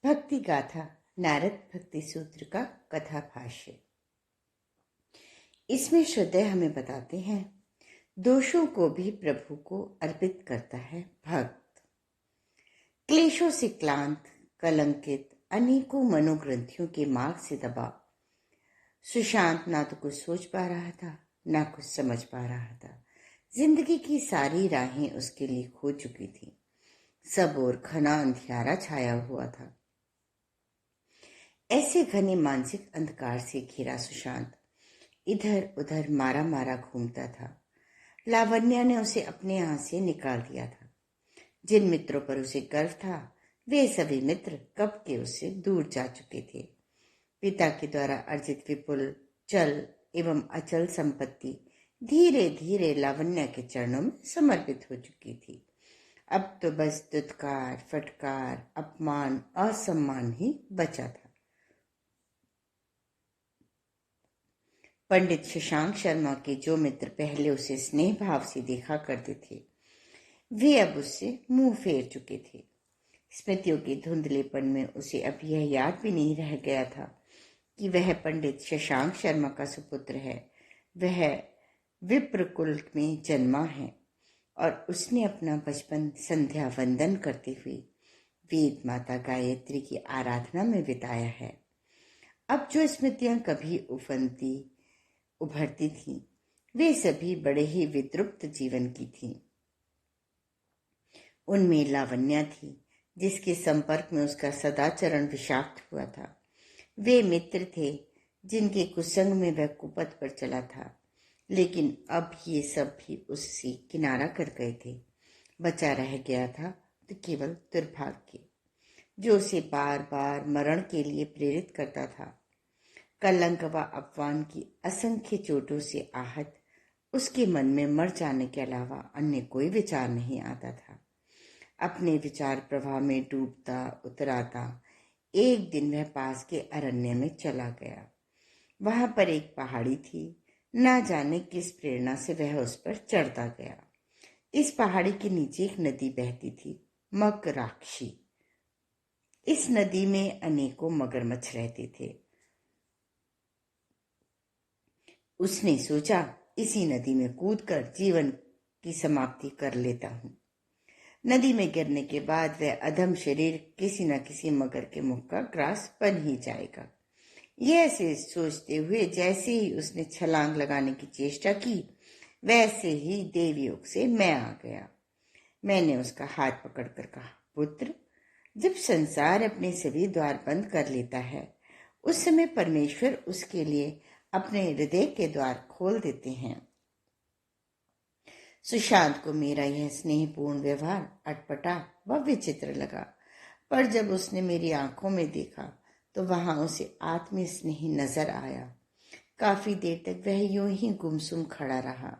भक्ति गाथा नारद भक्ति सूत्र का कथा भाष्य। इसमें श्रद्धेय हमें बताते हैं, दोषों को भी प्रभु को अर्पित करता है भक्त। क्लेशों से क्लांत कलंकित अनेकों मनोग्रंथियों के मार्ग से दबा सुशांत ना तो कुछ सोच पा रहा था, ना कुछ समझ पा रहा था। जिंदगी की सारी राहें उसके लिए खो चुकी थी। सब ओर घना अंधियारा छाया हुआ था। ऐसे घने मानसिक अंधकार से घिरा सुशांत इधर उधर मारा मारा घूमता था। लावण्या ने उसे अपने यहाँ से निकाल दिया था। जिन मित्रों पर उसे गर्व था, वे सभी मित्र कब के उससे दूर जा चुके थे। पिता के द्वारा अर्जित विपुल चल एवं अचल संपत्ति धीरे धीरे लावण्या के चरणों में समर्पित हो चुकी थी। अब तो बस दुत्कार, फटकार, अपमान, असम्मान ही बचा था। पंडित शशांक शर्मा के जो मित्र पहले उसे स्नेह भाव से देखा करते थे, वे अब उससे मुंह फेर चुके थे। स्मृतियों के धुंधलेपन में उसे अब यह याद भी नहीं रह गया था कि वह पंडित शशांक शर्मा का सुपुत्र है। वह विप्र कुल में जन्मा है और उसने अपना बचपन संध्या वंदन करते हुए वेद माता गायत्री की आराधना में बिताया है। अब जो स्मृतियां कभी उभरती थीं, वे सभी बड़े ही विद्रुप्त जीवन की थीं। उनमें लावण्या थी, जिसके संपर्क में उसका सदाचरण विषाक्त हुआ था। वे मित्र थे जिनके कुसंग में वह कुपथ पर चला था, लेकिन अब ये सब भी उससे किनारा कर गए थे। बचा रह गया था तो केवल दुर्भाग्य, जो उसे बार बार मरण के लिए प्रेरित करता था। कलंक व अपमान की असंख्य चोटों से आहत उसके मन में मर जाने के अलावा अन्य कोई विचार नहीं आता था। अपने विचार प्रवाह में डूबता उतराता एक दिन वह पास के अरण्य में चला गया। वहां पर एक पहाड़ी थी। ना जाने किस प्रेरणा से वह उस पर चढ़ता गया। इस पहाड़ी के नीचे एक नदी बहती थी, मकराक्षी। इस नदी में अनेकों मगरमच्छ रहते थे। उसने सोचा, इसी नदी में कूदकर जीवन की समाप्ति कर लेता हूं। नदी में गिरने के बाद वह अधम शरीर किसी न किसी मगर के मुख का ग्रास बन ही जाएगा। यह से सोचते हुए जैसे ही उसने छलांग लगाने की चेष्टा की, वैसे ही देवयोग से मैं आ गया। मैंने उसका हाथ पकड़कर कहा, पुत्र, जब संसार अपने सभी द्वार बंद कर लेता है, उस समय परमेश्वर उसके लिए अपने हृदय के द्वार खोल देते हैं। सुशांत को मेरा यह स्नेहपूर्ण व्यवहार अटपटा व विचित्र लगा, पर जब उसने मेरी आंखों में देखा तो वहां उसे आत्मीय स्नेह नजर आया। काफी देर तक वह यूं ही गुमसुम खड़ा रहा।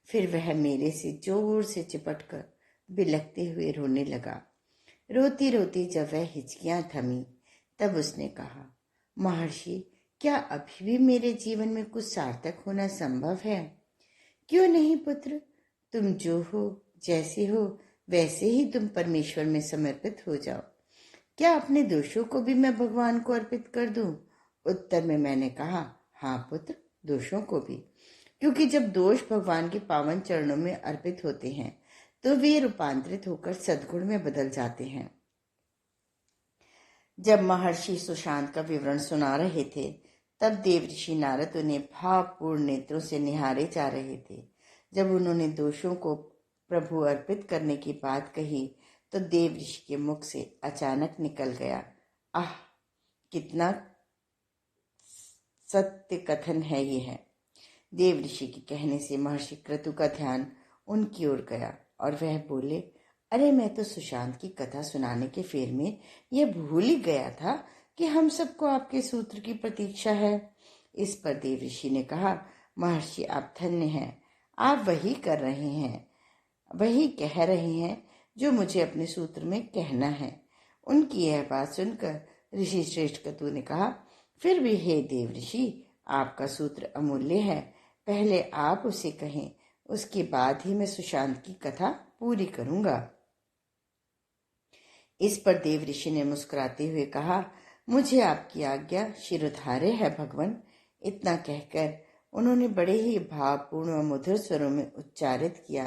फिर वह मेरे से जोर से चिपटकर बिलखते हुए रोने लगा। रोती रोती जब वह हिचकियां थमी, तब उसने कहा, महर्षि, क्या अभी भी मेरे जीवन में कुछ सार्थक होना संभव है? क्यों नहीं पुत्र, तुम जो हो, जैसे हो, वैसे ही तुम परमेश्वर में समर्पित हो जाओ। क्या अपने दोषों को भी मैं भगवान को अर्पित कर दूं? उत्तर में मैंने कहा, हाँ पुत्र, दोषों को भी, क्योंकि जब दोष भगवान के पावन चरणों में अर्पित होते हैं तो वे रूपांतरित होकर सद्गुण में बदल जाते हैं। जब महर्षि सुशांत का विवरण सुना रहे थे, तब देवऋषि नारद उन्हें भावपूर्ण नेत्रों से निहारे जा रहे थे। जब उन्होंने दोषों को प्रभु अर्पित करने की बात कही, तो देवऋषि के मुख से अचानक निकल गया, आह, कितना सत्य कथन है ये है। देवऋषि के कहने से महर्षि क्रतु का ध्यान उनकी ओर गया और वह बोले, अरे, मैं तो सुशांत की कथा सुनाने के फेर में यह भूल ही गया था कि हम सबको आपके सूत्र की प्रतीक्षा है। इस पर देवऋषि ने कहा, महर्षि, आप धन्य हैं। आप वही कर रहे हैं, वही कह रहे हैं जो मुझे अपने सूत्र में कहना है। उनकी यह बात सुनकर ऋषि श्रेष्ठ क्रतु ने कहा, फिर भी हे देवऋषि, आपका सूत्र अमूल्य है। पहले आप उसे कहें, उसके बाद ही मैं सुशांत की कथा पूरी करूंगा। इस पर देव ऋषि ने मुस्कुराते हुए कहा, मुझे आपकी आज्ञा शिरोधार्य है भगवान। इतना कहकर उन्होंने बड़े ही भावपूर्ण व मधुर स्वरों में उच्चारित किया,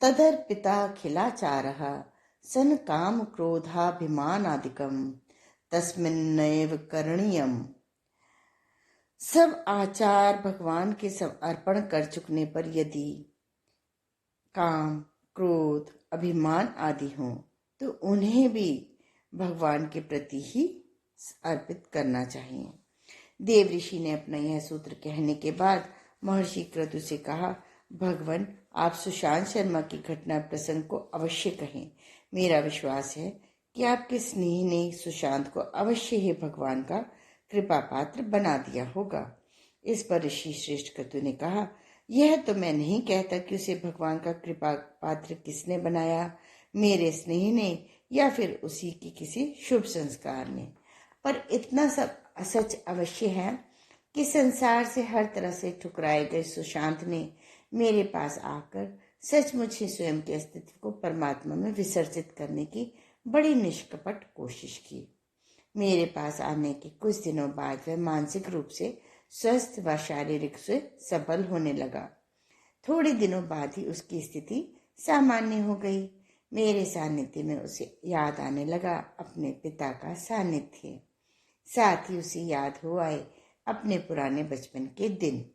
तदर पिता खिलाचारः सन काम क्रोधाभिमानादिकम तस्मिन्नैव करणीयम। सब आचार भगवान के समर्पण कर चुकने पर यदि काम, क्रोध, अभिमान आदि हों तो उन्हें भी भगवान के प्रति ही अर्पित करना चाहिए। देव ऋषि ने अपना यह सूत्र कहने के बाद महर्षि क्रतु से कहा, भगवान, आप सुशांत शर्मा की घटना प्रसंग को अवश्य कहें। मेरा विश्वास है कि आपके स्नेह ने सुशांत को अवश्य ही भगवान का कृपा पात्र बना दिया होगा। इस पर ऋषि श्रेष्ठ क्रतु ने कहा, यह तो मैं नहीं कहता कि उसे भगवान का कृपा पात्र किसने बनाया, मेरे स्नेह ने या फिर उसी की किसी शुभ संस्कार ने, पर इतना सब सच अवश्य है कि संसार से हर तरह से ठुकराए गए सुशांत ने मेरे पास आकर सचमुच ही स्वयं के अस्तित्व को परमात्मा में विसर्जित करने की बड़ी निष्कपट कोशिश की। मेरे पास आने के कुछ दिनों बाद वह मानसिक रूप से स्वस्थ व शारीरिक से सबल होने लगा। थोड़े दिनों बाद ही उसकी स्थिति सामान्य हो गई। मेरे सानिध्य में उसे याद आने लगा अपने पिता का सानिध्य। साथ ही उसे याद हो आए अपने पुराने बचपन के दिन,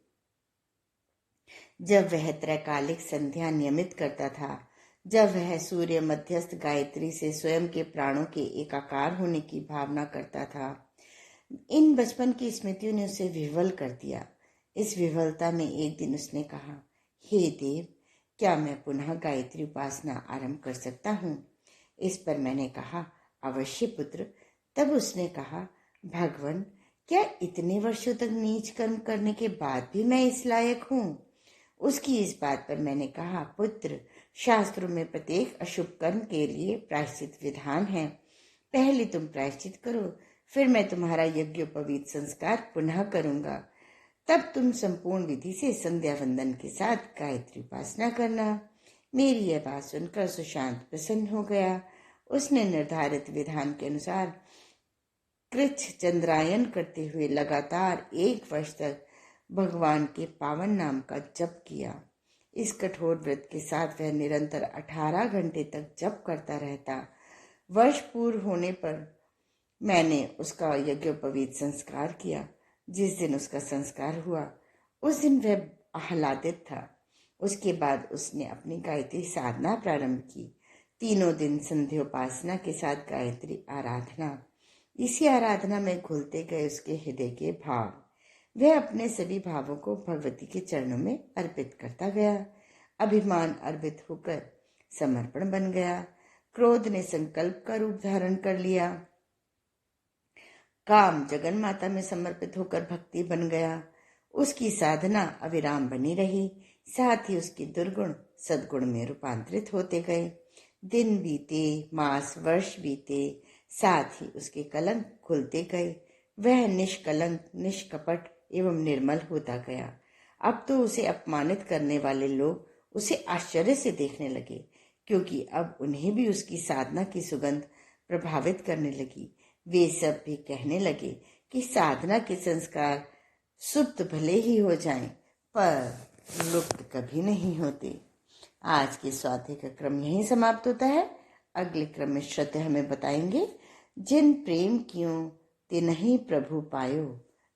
जब वह त्रैकालिक संध्या नियमित करता था, जब वह सूर्य मध्यस्थ गायत्री से स्वयं के प्राणों के एकाकार होने की भावना करता था। इन बचपन की स्मृतियों ने उसे विह्वल कर दिया। इस विह्वलता में एक दिन उसने कहा, हे देव, क्या मैं पुनः गायत्री उपासना आरंभ कर सकता हूँ? इस पर मैंने कहा, अवश्य पुत्र। तब उसने कहा, भगवान, क्या इतने वर्षों तक नीच कर्म करने के बाद भी मैं इस लायक हूँ? उसकी इस बात पर मैंने कहा, पुत्र, शास्त्रों में प्रत्येक अशुभ कर्म के लिए प्रायश्चित विधान है। पहले तुम प्रायश्चित करो, फिर मैं तुम्हारा यज्ञोपवीत संस्कार पुनः करूंगा। तब तुम संपूर्ण विधि से संध्या वंदन के साथ गायत्री उपासना करना। मेरी यह बात सुनकर सुशांत प्रसन्न हो गया। उसने निर्धारित विधान के अनुसार कृच्छ चंद्रायन करते हुए लगातार 1 वर्ष तक भगवान के पावन नाम का जप किया। इस कठोर व्रत के साथ वह निरंतर 18 घंटे तक जप करता रहता। वर्ष पूर्ण होने पर मैंने उसका यज्ञोपवीत संस्कार किया। जिस दिन उसका संस्कार हुआ उस दिन वह आह्लादित था। उसके बाद उसने अपनी गायत्री साधना प्रारंभ की। 3 दिन संध्योपासना के साथ गायत्री आराधना। इसी आराधना में घुलते गए उसके हृदय के भाव। वह अपने सभी भावों को भगवती के चरणों में अर्पित करता गया। अभिमान अर्पित होकर समर्पण बन गया। क्रोध ने संकल्प का रूप धारण कर लिया। काम जगन माता में समर्पित होकर भक्ति बन गया। उसकी साधना अविराम बनी रही। साथ ही उसके दुर्गुण सद्गुण में रूपांतरित होते गए। दिन बीते, मास वर्ष बीते, साथ ही उसके कलंक खुलते गए। वह निष्कलंक, निष्कपट एवं निर्मल होता गया। अब तो उसे अपमानित करने वाले लोग उसे आश्चर्य से देखने लगे, क्योंकि अब उन्हें भी उसकी साधना की सुगंध प्रभावित करने लगी। वे सब भी कहने लगे कि साधना के संस्कार सुप्त भले ही हो जाएं, पर लुप्त कभी नहीं होते। आज के स्वाध्याय का क्रम यहीं समाप्त होता है। अगले क्रम में श्रद्धा हमें बताएंगे, जिन प्रेम कियो तिन्हि प्रभु पायो।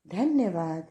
धन्यवाद।